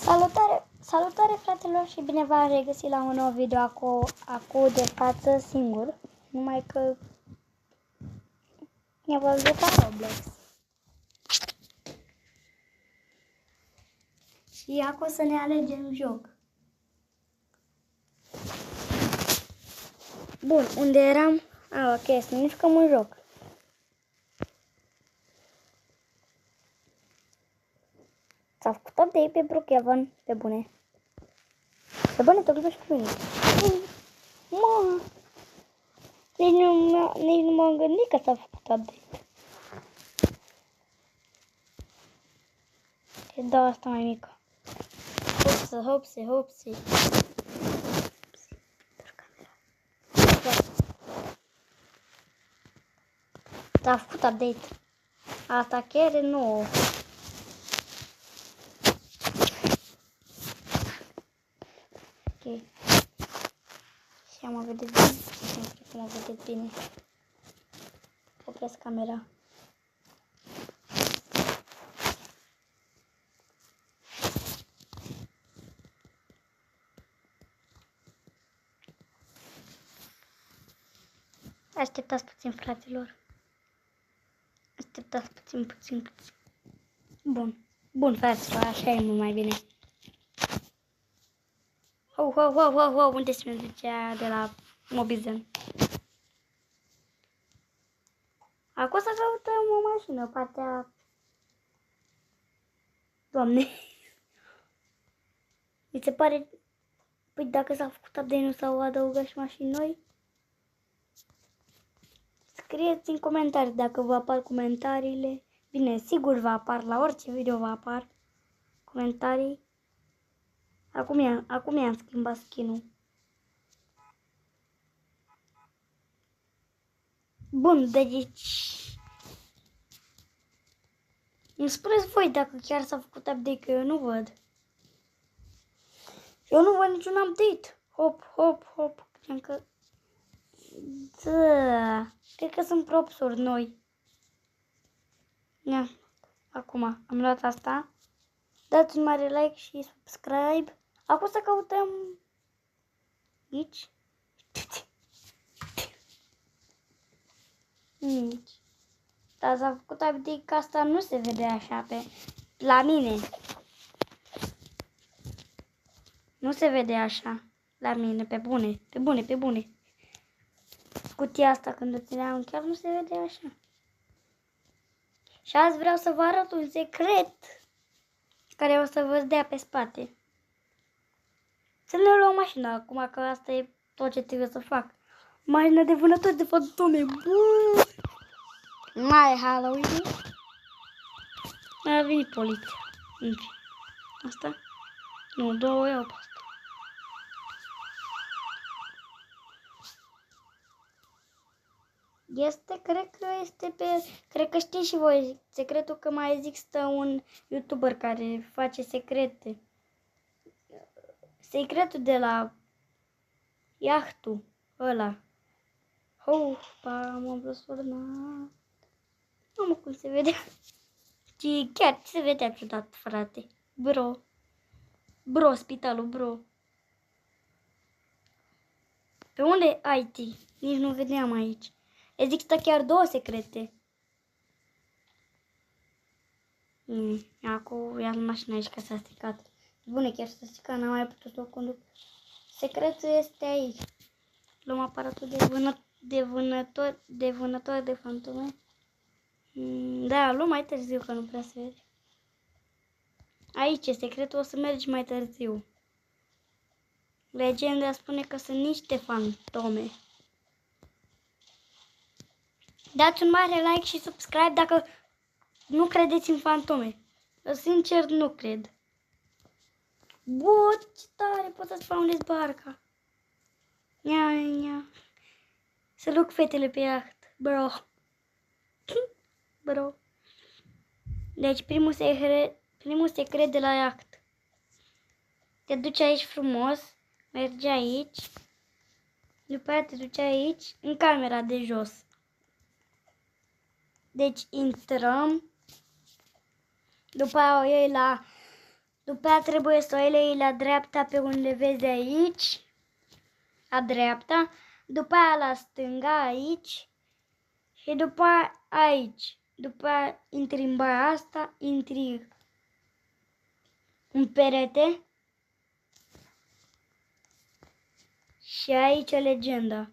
Salutare, salutare fraților și bine v-am regăsit la un nou video acum de față singur, numai că mi-a văzut pe Roblox. Și acum să ne alegem joc. Bun, unde eram? Ok, să ne jucăm un joc. S-a făcut update pe Brookhaven, pe bune. Pe bune, te glumești cu mine. Mă! Nici nu m-am gândit că s-a făcut update. Te dau asta mai mică. Hopsi. S-a făcut update. Asta chiar e nouă. Ok. Și mă vedeți bine? Cred că mă vedeți bine. Opresc camera. Așteptați puțin, fraților. Așteptați puțin. Bun, fraților, așa e mult mai bine. Unde se mergea de la Mobizen? Acum să căutăm o mașină, partea... Doamne! Mi se pare... Păi dacă s-a făcut update, nu s-au adăugat și mașini noi? Scrieți în comentarii dacă vă apar comentariile. Bine, sigur vă apar, la orice video vă apar comentarii. Acum i-am schimbat skin-ul. Bun, deci... Îmi spuneți voi dacă chiar s-a făcut update, că eu nu văd. Eu nu văd niciun update. Hop. Cred că... Da. Cred că sunt propsuri noi. Ia. Acum am luat asta. Dați un mare like și subscribe. Acum să căutăm aici. Nici. Dar s-a făcut update că asta nu se vede așa la mine. Nu se vede așa la mine, pe bune. Cutia asta când o țineam chiar nu se vede așa. Și azi vreau să vă arăt un secret care o să vă dea pe spate. Să ne luăm mașina acum, că asta e tot ce trebuie să fac. Mașina de vânători de fantome. Mai e Halloween. Mai a venit poliția. Asta? Nu, două iau pe asta. Cred că știți și voi secretul, că mai există un YouTuber care face secrete. Secretul de la iahtul ăla. M-am răsurnat. Nu cum se vedea. Și chiar se vedea ciudat, frate. Bro, spitalul, bro. Pe unde ai IT? Nici nu vedeam aici. Există chiar două secrete. Acum ia mașina aici că s-a stricat. Bune, chiar s-a stricat, n-am mai putut să o conduc. Secretul este aici. Luăm aparatul de vânător de fantome. Da, luăm mai târziu, că nu prea se vede. Aici e secretul, o să mergi mai târziu. Legenda spune că sunt niște fantome. Dați un mare like și subscribe dacă nu credeți în fantome. Sincer, nu cred. Bă, ce tare, pot să-ți spawnezi barca. Ia. Să duc fetele pe iaht. Bro. Deci primul secret de la iaht. Te duci aici frumos. Mergi aici. După aia te duci aici, în camera de jos. Deci intrăm. După aia o iei la După aia trebuie să o iei la dreapta pe unde vezi aici. La dreapta. După aia la stânga aici. Și după aia aici. După aia intri în baia asta. Intri în perete. Și aici e legenda.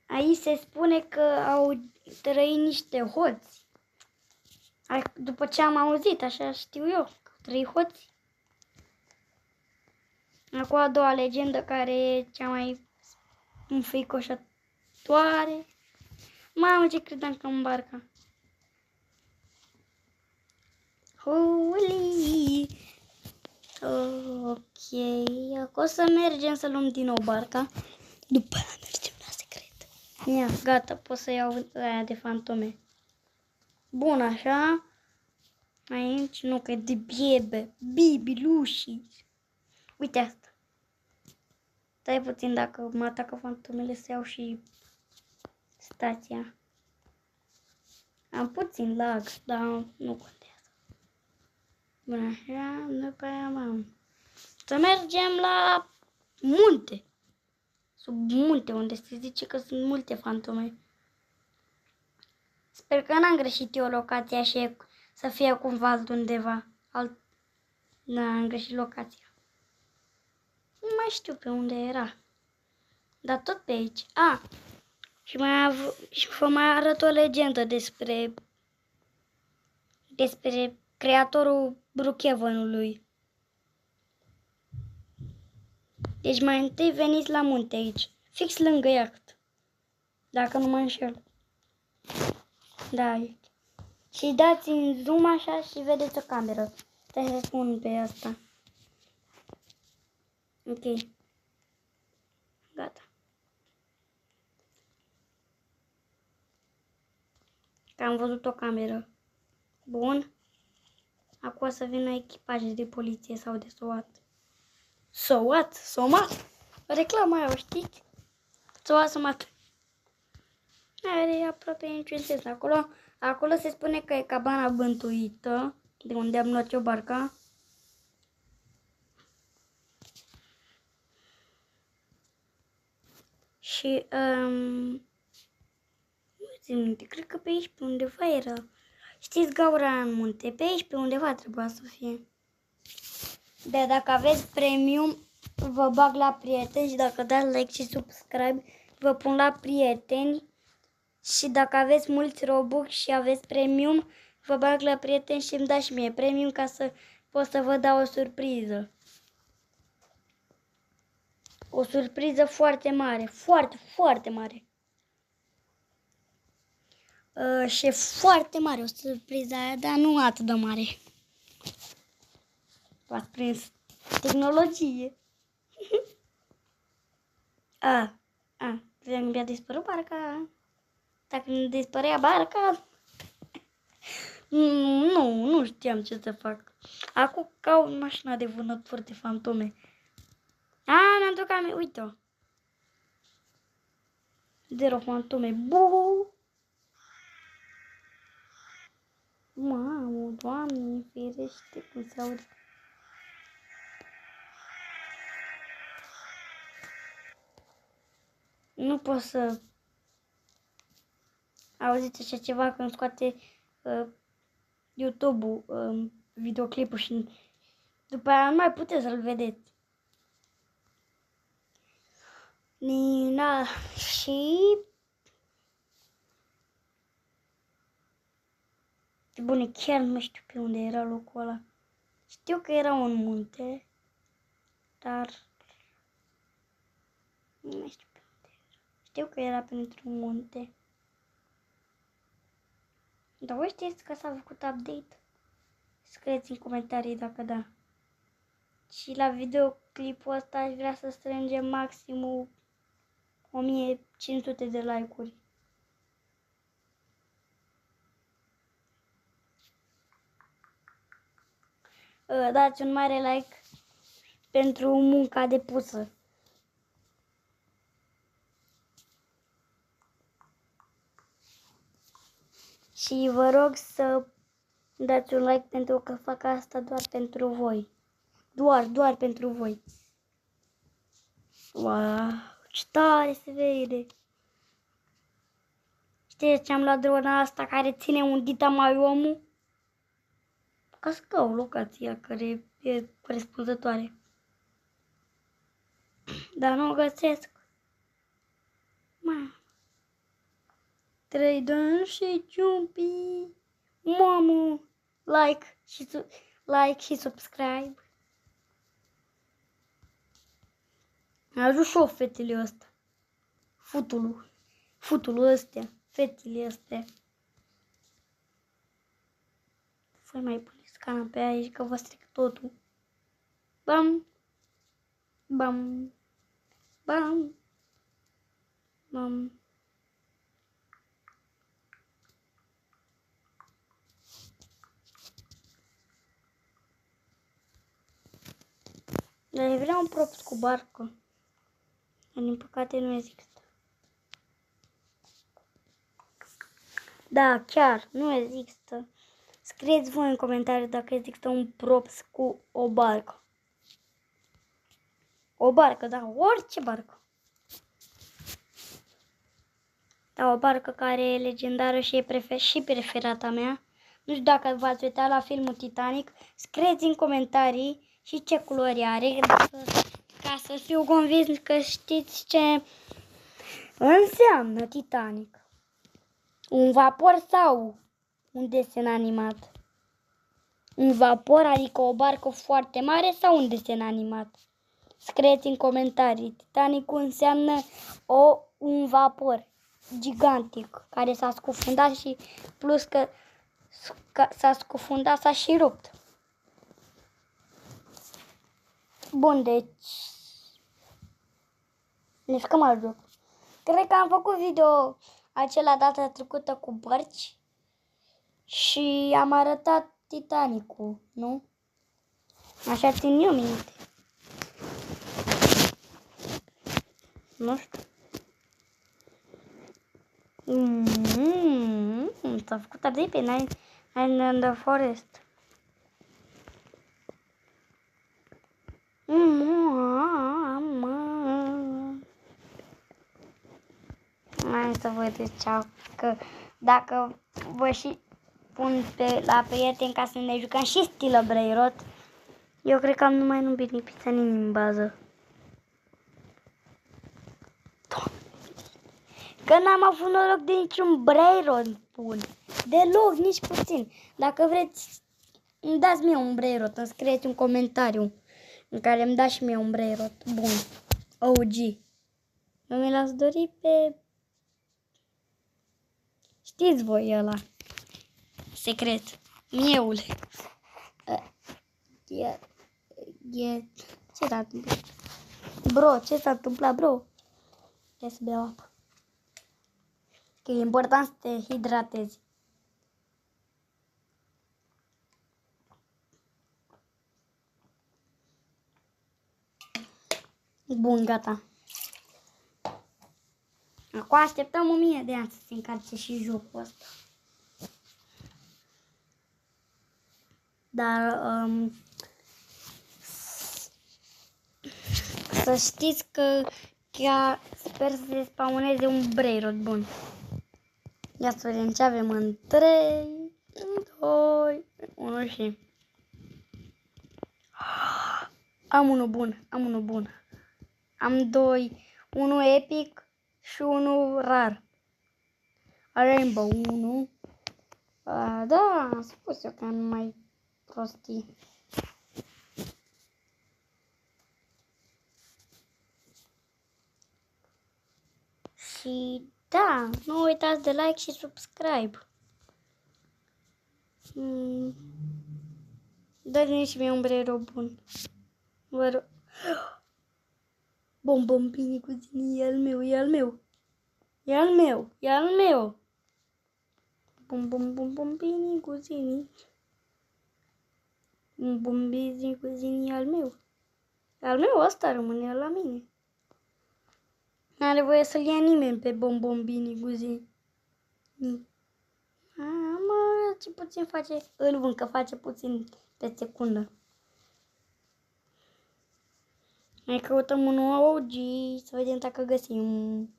Aici se spune că au trăit niște hoți. După ce am auzit, așa știu eu, că au trăit hoți. Acum a doua legendă, care e cea mai înfricoșătoare. Mamă, ce credeam că îmbarca. Holy! Ok, acum o să mergem să luăm din nou barca. După aia mergem la secret. Ia, gata, pot să iau aia de fantome. Bun, așa. Aici, nu, că e de biebe. Bibi, lușii. Uite asta. Stai puțin, dacă mă atacă fantomele, să iau și stația. Am puțin lag, dar nu contează. Bun, așa, după aia m-am. Să mergem la munte. Sub munte, unde se zice că sunt multe fantome. Sper că n-am greșit eu locația și să fie cumva altundeva. N-am greșit locația. Nu mai știu pe unde era. Dar tot pe aici. Și vă mai arăt o legendă despre creatorul Brookhaven-ului. Deci mai întâi veniți la munte aici, fix lângă iaht, dacă nu mă înșel. Da, aici. Și dați în zoom așa și vedeți o cameră. Stai să spun pe asta. Ok. Gata. Că am văzut o cameră. Bun. Acum o să vină echipaje de poliție sau de SWAT. SWAT? SOMAT? Reclama aia, o știți? SWAT, SOMAT. Are aproape niciun sens. Acolo se spune că e cabana bântuită, de unde am luat eu barca. Și, nu țin minte, cred că pe aici, pe undeva era. Știți gaura în munte? Pe aici, pe undeva trebuia să fie. Dar dacă aveți premium, vă bag la prieteni și dacă dați like și subscribe, vă pun la prieteni. Și dacă aveți mulți Robux și aveți premium, vă bag la prieteni și îmi dați și mie premium ca să pot să vă dau o surpriză. O surpriză foarte mare, foarte, foarte mare. Și e foarte mare o surpriză aia, dar nu atât de mare. V-ați prins tehnologie. Mi-a dispărut barca. Dacă nu dispărea barca, nu știam ce să fac. Acum caut mașina de vânători de fantome. Mi-am dat cam, uite-o. 0 fantome. Buuu! Mamă, Doamne, ferește cum se aude. Nu pot să auziți așa ceva când scoate YouTube-ul videoclipul și după aia nu mai puteți să-l vedeți. Nina, și bune, chiar nu știu pe unde era locul ăla. Știu că era un munte, dar nu mai știu pe unde era. Știu că era pentru-un munte. Dar voi știți că s-a făcut update? Scrieți în comentarii dacă da. Și la videoclipul ăsta aș vrea să strângem maximum 1500 de like-uri. Dați un mare like pentru munca depusă. Și vă rog să Dați un like pentru că fac asta doar pentru voi. Doar pentru voi. Wow, ce tare se vede. Știți ce am luat drona asta care ține un dita mai omul? Ca să caut locația care e corespunzătoare. Dar nu o găsesc. 3, 2 și ciumpi. Mamă! Like și subscribe. Mi-a ajuns și eu fetele ăsta. Futulul ăstea. Fetele astea. Voi mai puneți canapea aici că vă stric totul. Bam. Bam. Bam. Bam. Dar vreau un props cu barcă. Dar din păcate nu există. Da, chiar, nu există. Scrieți voi în comentarii dacă există un props cu o barcă. O barcă, da, orice barcă. Da, o barcă care e legendară și e preferata mea. Nu știu dacă v-ați uitat la filmul Titanic. Scrieți în comentarii și ce culori are, ca să fiu convins că știți ce înseamnă Titanic. Un vapor sau un desen animat? Un vapor, adică o barcă foarte mare sau un desen animat? Scrieți în comentarii. Titanicul înseamnă un vapor gigantic care s-a scufundat și plus că s-a scufundat, s-a și rupt. Bun, deci că mă joc. Cred că am făcut video acela data trecută cu bărci și am arătat Titanicul, nu? Așa țin eu minte. Nu știu. S-a făcut tare pe Nine in the Forest. Hai să vă ziceau că dacă vă și pun la prieteni ca să ne jucăm și stilă Brainrot, eu cred că am numai nu bine pizza nimeni în bază. Că n-am avut noroc de niciun Brainrot bun. Deloc, nici puțin. Dacă vreți, îmi dați mie un Brainrot, îmi scrieți un comentariu în care îmi dați și mie un Brainrot bun. OG. Nu mi l-ați dorit pe... Știți voi ăla. Secret. Mieule. Ce s-a întâmplat? Bro, ce s-a întâmplat, bro? Trebuie să beau apă. Că e important să te hidratezi. Bun, gata. Acum așteptăm 1000 de ani să se încarce și jocul ăsta. Dar să știți că chiar sper să se spawneze un Brainrot bun. Ia să vedem ce avem în 3, 2, 1 și... Am unul bun. Am 2, unul epic și unul rar. Rainbow 1. Da, am spus eu că nu mai prostii. Și da, nu uitați de like și subscribe. Dă-mi și mie un Brainrot bun. Vă rog. Bombombini cu zinii, e al meu, e al meu. E al meu, e al meu. Bombombini cu zinii. Bombombini cu zinii, e al meu. E al meu, ăsta rămâne la mine. N-are voie să-l ia nimeni pe bombombini cu zinii. Am ce puțin face, îl vând că face puțin pe secundă. Mai căutăm un OG, să vedem dacă găsim.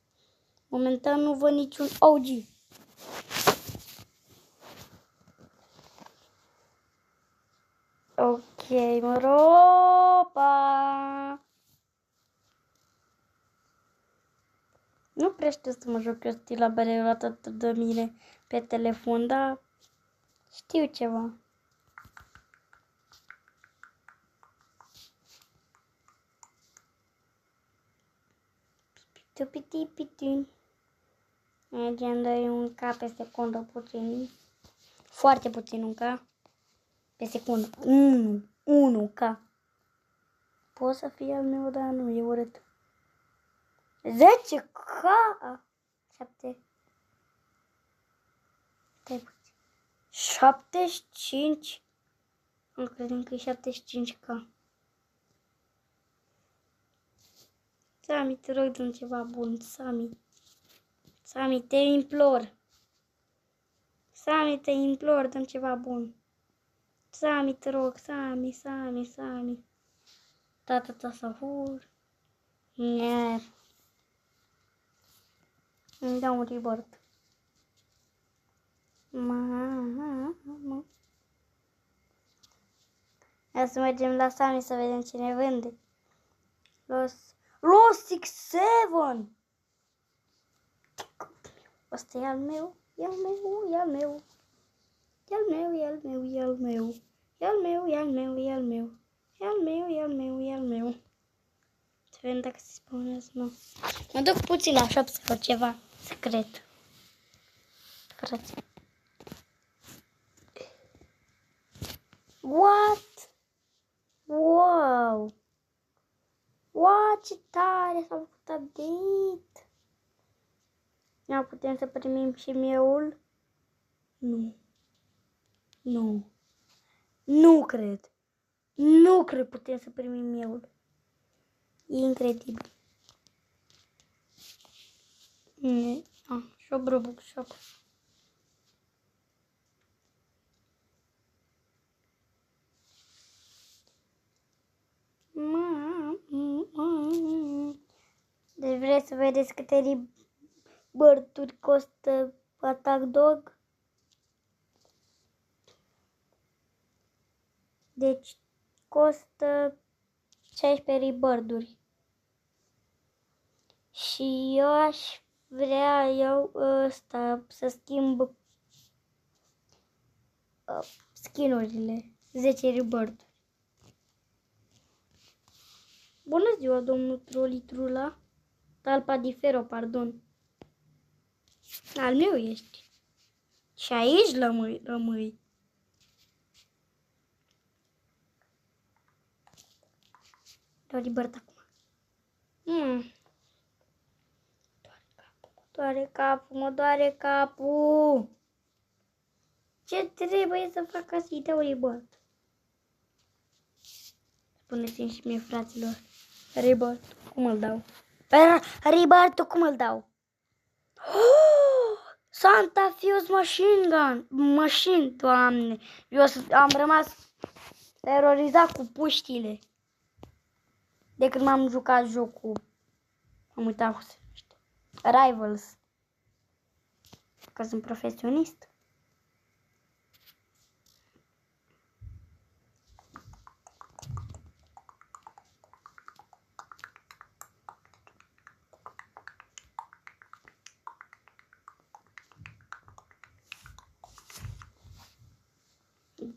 Momentan nu văd niciun OG. Ok, Europa. Nu prea știu să mă joc eu stil la bere atât de mine pe telefon, dar știu ceva. Tupiti-piti. Mergem de un K pe secundă puțin. Foarte puțin un K. Pe secundă. 1 K. Pot să fie al meu, dar nu, e urât. 10 K. 7. Stai puțin. 75. Nu credem că e 75 K. Sami, te rog, dă-mi ceva bun, Sami. Sami, te implor. Sami, te implor, dă-mi ceva bun. Sami, te rog, Sami. Tata sahur. Nie. Îmi dau un reward. Mama. Hai să mergem la Sami să vedem ce ne vende. Los 67! Ăsta e al meu, e al meu, e al meu. E al meu, e al meu, e al meu. E al meu, e al meu, e al meu. E al meu, e al meu, e al meu. Să vedem dacă se spawnează, nu. Mă duc puțin la shop să fac ceva secret. Frate. What? Wow! Wow, ce tare s-a făcut update! Nu putem să primim și mieul? Nu. Nu. Nu cred. Nu cred putem să primim mieul. E incredibil. Shop Robux, shop. Deci vreți să vedeți câte bărturi costă Attack Dog? Deci costă 16 rebird-uri. Și eu aș vrea ăsta să schimb skin-urile. 10 rebird. Bună ziua, domnul Trolitrula. Talpa di Ferro, pardon. Al meu ești. Și aici rămâi. Doar rebird acum. Mă doare capul. Ce trebuie să fac ca să-i dau rebird? Spuneți-mi și mie, fraților. Rebird, cum îl dau? Rebird, cum îl dau? Santa Fuse Machine Gun. Doamne. Eu am rămas terorizat cu puștile. De când m-am jucat jocul. Am uitat cum se numește. Rivals. Că sunt profesionist.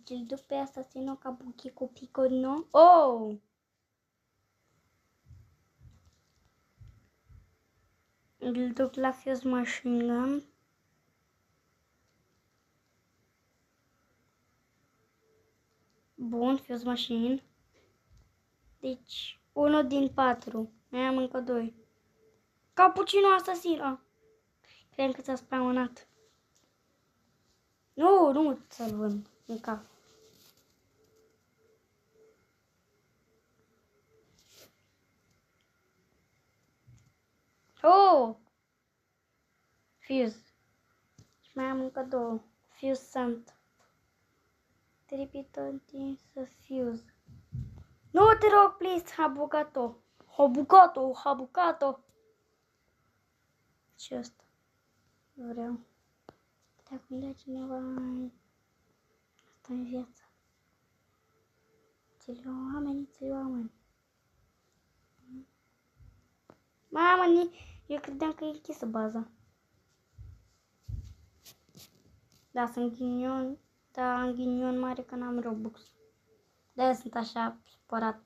Îl duc pe Asasino Kabuki cu Pico, nu? Oh! Îl duc la Fuse Machine Gun. Bun, Fuse Machine. Deci, 1 din 4. Mai am încă 2. Cappuccino Asasino. Cred că s-a spawnat. Nu să-l vând în cap. Oh! Fuse. Și mai am încă 2. Fuse Sant. repeat să fuse. Nu te rog, please, Habukato. Habukato. Ce asta? Vreau. Dacă îmi dea cineva... Asta e viața. Ți-l oameni. Mamă, eu credeam că e închisă baza. Da, sunt ghinion, dar în ghinion mare că n-am Robux. De-aia sunt așa supărat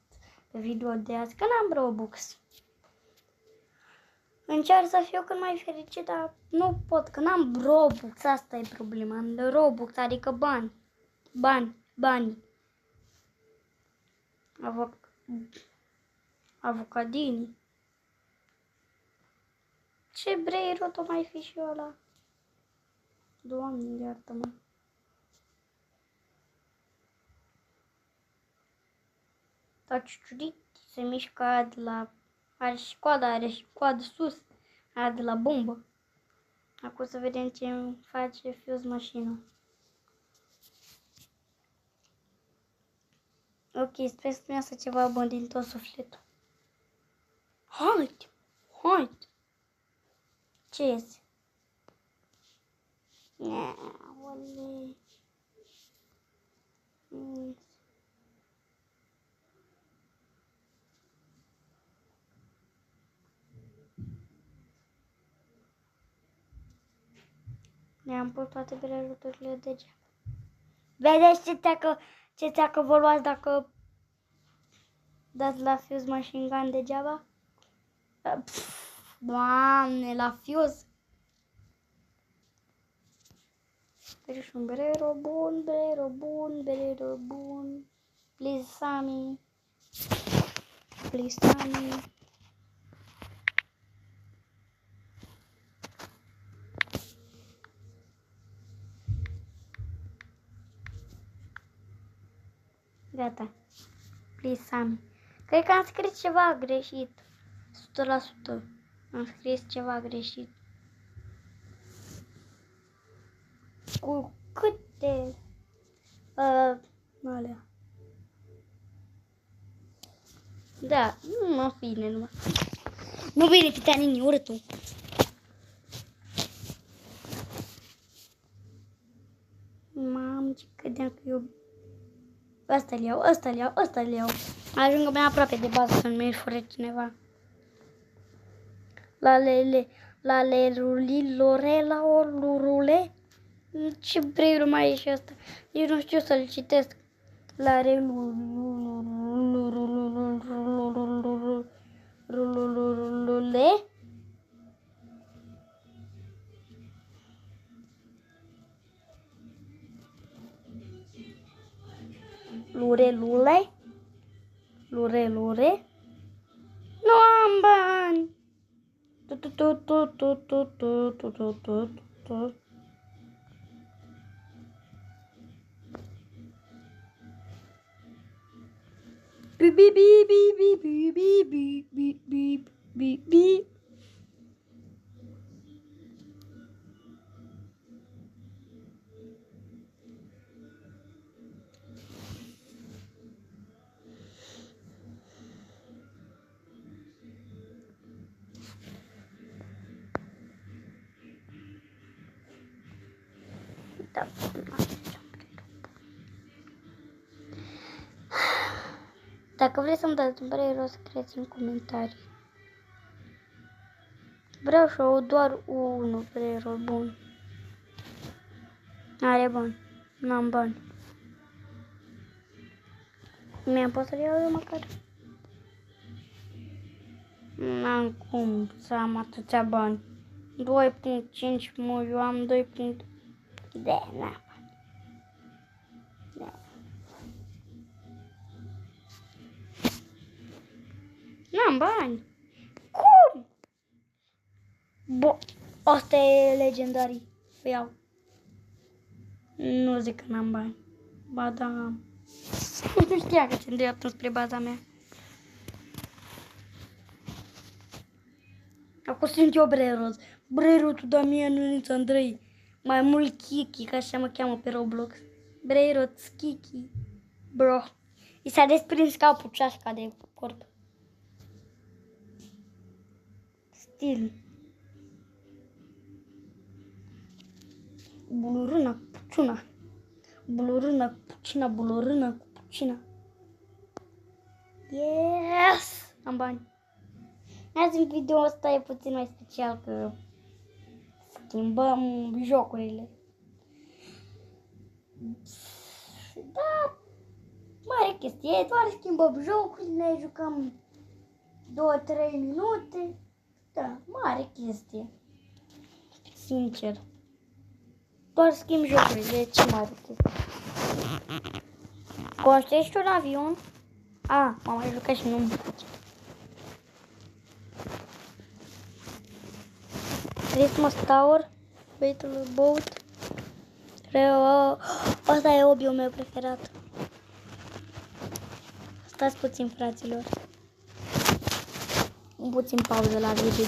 pe video de azi, că n-am Robux. Încerc să fiu cât mai fericit, dar nu pot, că n-am Robux, asta e problema. Am Robux, adică bani. Avocadini. Ce brei rot o mai fi și ăla? Doamne, iartă-mă. Dar ciuciurit se mișcă de la... Are și coadă sus. Aia de la bombă. Acum să vedem ce îmi face fuse mașina. Ok, sper să mi iasă ceva bun din tot sufletul. Haide! Ce iese? Aole. Mi-am pus toate breluturile degeaba. Vedeți ce țeacă vă luați dacă dați la fuse machine gun degeaba? Doamne, la fuse. Deci și un berero bun. Please, Sammy. Gata. Please, Sammy. Cred că am scris ceva greșit. 100%. Am scris ceva greșit. Cu câte... alea. Da, nu bine numai. Nu bine, Titanic, urâtul. Mamă, ce credeam că eu... Ăsta-l iau. Ajung mai aproape de bază să nu mi-l fure cineva. La lurule. Ce breiul mai e și asta? Eu nu știu să-l citesc. La lurule. Lure. Nu am bani. Bi. Da. Dacă vreți să-mi dați un părere, o scrieți în comentarii. Vreau și eu doar unul părere bun. Are bani. N-am bani. Mi-am pot să-l iau eu măcar? N-am cum să am atâția bani. 2.5, eu am 2. Da, n-am bani. Da. N-am bani. Cum? Asta e legendarii. Îi iau. Nu zic că n-am bani. Ba da. Nu știa că se îndreaptă spre baza mea. Acum sunt eu Breroz. Brerotul Damian Ionuț Andrei. Mai mult Kiki, că așa mă cheamă pe Roblox. Breirotskiki. Bro. I s-a desprins capul, ceașca de corp. Stil. Bulurâna, puciuna. Bulurâna, pucina, bulurâna cu pucina. Yes! Am bani. Azi în video ăsta e puțin mai special că schimbăm jocurile. Da, mare chestie, doar schimbăm jocurile, ne jucăm 2-3 minute. Da, mare chestie. Sincer. Doar schimb jocurile, ce mare chestie. Construiești un avion? A, m-am mai jucat și nu-mi place. Christmas Tower, Battle Boat. Asta e hobby-ul meu preferat. Stați puțin, fraților. Un puțin pauză la video.